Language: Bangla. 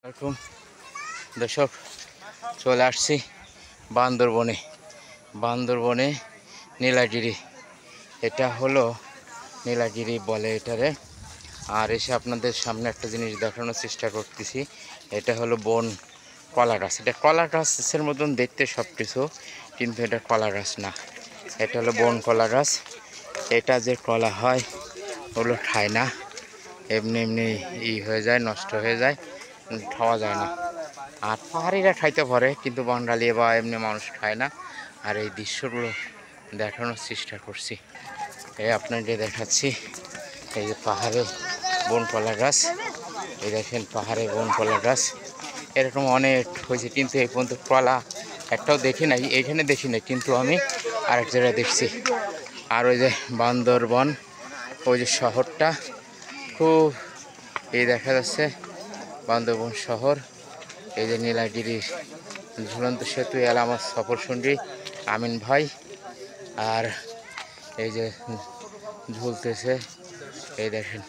আসসালামু দর্শক, চলে আসছি বান্দরবনে নীলাগিরি। এটা হলো নীলাগিরি বলে এটারে। আর এসে আপনাদের সামনে একটা জিনিস দেখানোর চেষ্টা করতেছি। এটা হলো বন কলা গাছ। এটা কলা গাছের মতন দেখতে সব কিছু, কিন্তু এটা কলা গাছ না, এটা হলো বন কলা গাছ। এটা যে কলা হয় ওগুলো খায় না, এমনি এমনি হয়ে যায়, নষ্ট হয়ে যায়, খাওয়া যায় না। আর পাহাড়িরা খাইতে পারে, কিন্তু বাঙালি বা এমনি মানুষ খায় না। আর এই দৃশ্যগুলো দেখানোর চেষ্টা করছি, এই আপনাকে দেখাচ্ছি। এই যে পাহাড়ে বন কলা গাছ, এই দেখেন পাহাড়ে বন কলা গাছ এরকম অনেক হয়েছে, কিন্তু এই পর্যন্ত কলা একটাও দেখি নাই। এখানে দেখি নাই, কিন্তু আমি আরেক জায়গায় দেখছি। আর ওই যে বান্দরবন, ওই যে শহরটা খুব এই দেখা যাচ্ছে, বান্দরবন শহর। এই যে নীলাগিরির ঝুলন্ত সেতু, এলা আমার সফর সঙ্গী আমিন ভাই। আর এই যে ঝুলতেছে, এই দেখেন।